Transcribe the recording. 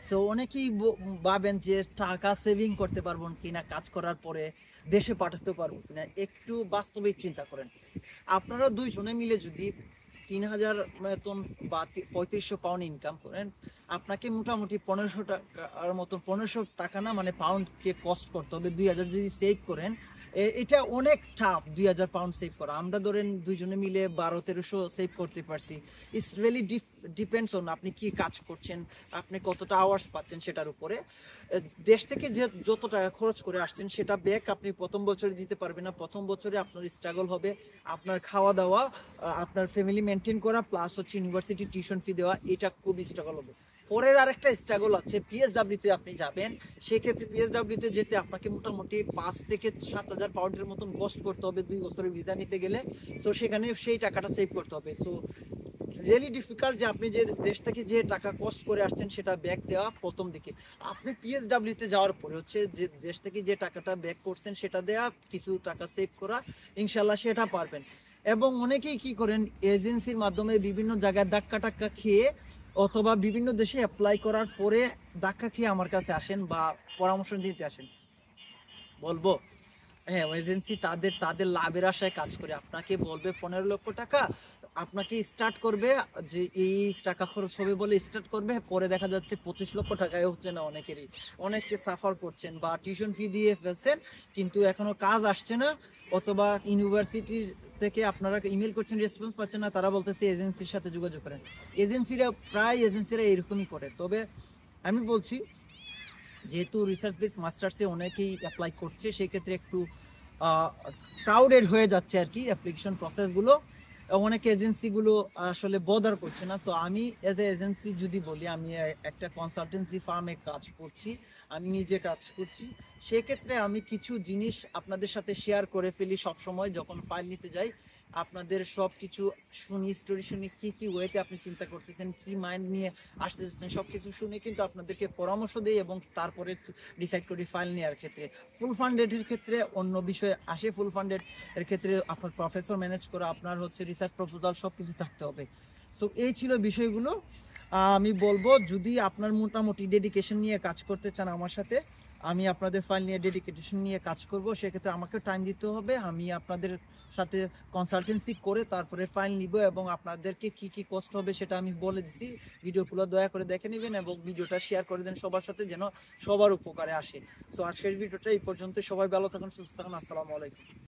So অনেকেই ভাবেন যে টাকা সেভিং করতে পারবো কিনা কাজ করার পরে, দেশে পাঠাতে পারবো কিনা। একটু বাস্তবিক চিন্তা করেন, আপনারা দুইজনে মিলে যদি 3,000 বেতন বা 3500 পাউন্ড ইনকাম করেন, আপনাকে মোটামুটি 1500 টাকার মতো, 1500 টাকা না মানে পাউন্ডকে কস্ট করতে হবে। 2000 যদি সেভ করেন, এটা অনেক টাফ 2000 পাউন্ড সেভ করা। আমরা ধরেন দুইজনে মিলে 1200-1300 সেভ করতে পারছি। ইটস রিয়েলি ডিপেন্ডস অন আপনি কি কাজ করছেন, আপনি কতটা আওয়ার্স পাচ্ছেন সেটার উপরে। দেশ থেকে যে যত টাকা খরচ করে আসছেন সেটা ব্যাক আপনি প্রথম বছরে দিতে পারবেন না। প্রথম বছরে আপনার স্ট্রাগল হবে, আপনার খাওয়া দাওয়া, আপনার ফ্যামিলি মেনটেন করা, প্লাস হচ্ছে ইউনিভার্সিটি টিউশন ফি দেওয়া, এটা খুবই স্ট্রাগল হবে। পরের আরেকটা স্ট্রাগল আছে, পিএসডাব্লিউতে আপনি যাবেন, সেক্ষেত্রে পিএসডাব্লিউতে যেতে আপনাকে মোটামুটি 5 থেকে 7,000 পাউন্ডের মতন কস্ট করতে হবে 2 বছরের ভিসা নিতে গেলে। সো সেখানে সেই টাকাটা সেভ করতে হবে। সো রিয়েলি ডিফিকাল্ট যে আপনি যে দেশ থেকে যে টাকা কস্ট করে আসছেন সেটা ব্যাক দেওয়া প্রথম দিকে। আপনি পিএসডাব্লিউতে যাওয়ার পরে হচ্ছে যে দেশ থেকে যে টাকাটা ব্যাক করছেন সেটা দেওয়া, কিছু টাকা সেভ করা, ইনশাল্লাহ সেটা পারবেন। এবং অনেকেই কি করেন, এজেন্সির মাধ্যমে বিভিন্ন জায়গায় ধাক্কা টাক্কা খেয়ে অথবা বিভিন্ন দেশে অ্যাপ্লাই করার পরে ধাক্কা খেয়ে আমার কাছে আসেন বা পরামর্শ দিতে আসেন। বলবো, হ্যাঁ, এজেন্সি তাদের তাদের লাভের আশায় কাজ করে। আপনাকে বলবে 15 লক্ষ টাকা, আপনাকে স্টার্ট করবে যে এই টাকা খরচ হবে বলে স্টার্ট করবে, পরে দেখা যাচ্ছে 25 লক্ষ টাকায় হচ্ছে না। অনেকেরই, অনেকে সাফার করছেন বা টিউশন ফি দিয়ে ফেলছেন কিন্তু এখনো কাজ আসছে না, অথবা ইউনিভার্সিটির থেকে আপনারা ইমেল করছেন, রেসপন্স পাচ্ছেন না, তারা বলতেছে এজেন্সির সাথে যোগাযোগ করেন। প্রায় এজেন্সিরা এরকমই করে। তবে আমি বলছি, যেহেতু রিসার্চ বেস মাস্টার্সে অনেকেই অ্যাপ্লাই করছে, সেক্ষেত্রে একটু ক্রাউডেড হয়ে যাচ্ছে আর কি অ্যাপ্লিকেশন প্রসেসগুলো। অনেক এজেন্সিগুলো আসলে বদার করছে না। তো আমি এজ এ এজেন্সি যদি বলি, আমি একটা কনসালটেন্সি ফার্মে কাজ করছি, আমি নিজে কাজ করছি। সেক্ষেত্রে আমি কিছু জিনিস আপনাদের সাথে শেয়ার করে ফেলি সবসময় যখন ফাইল নিতে যাই। আপনাদের সব কিছু শুনি, স্টোরি শুনি, কি কি ওয়েতে আপনি চিন্তা করতেছেন, কি মাইন্ড নিয়ে আসতে যাচ্ছেন, সব কিছু শুনে কিন্তু আপনাদেরকে পরামর্শ দিই এবং তারপরে ডিসাইড করি ফাইল নেওয়ার ক্ষেত্রে। ফুল ফান্ডেডের ক্ষেত্রে অন্য বিষয় আসে। ফুল ফান্ডেড এর ক্ষেত্রে আপনার প্রফেসর ম্যানেজ করা, আপনার হচ্ছে রিসার্চ প্রপোজাল, সব কিছু থাকতে হবে। সো এই ছিল বিষয়গুলো। আমি বলবো, যদি আপনার মোটামুটি ডেডিকেশন নিয়ে কাজ করতে চান আমার সাথে, আমি আপনাদের ফাইল নিয়ে ডেডিকেশন নিয়ে কাজ করব। সেক্ষেত্রে আমাকে টাইম দিতে হবে, আমি আপনাদের সাথে কনসালটেন্সি করে তারপরে ফাইল নিব এবং আপনাদেরকে কি কি কষ্ট হবে সেটা আমি বলে দিছি। ভিডিওগুলো দয়া করে দেখে নেবেন এবং ভিডিওটা শেয়ার করে দেন সবার সাথে, যেন সবার উপকারে আসে। সো আজকের ভিডিওটা এই পর্যন্ত। সবাই ভালো থাকুন, সুস্থ থাকুন। আসসালামু আলাইকুম।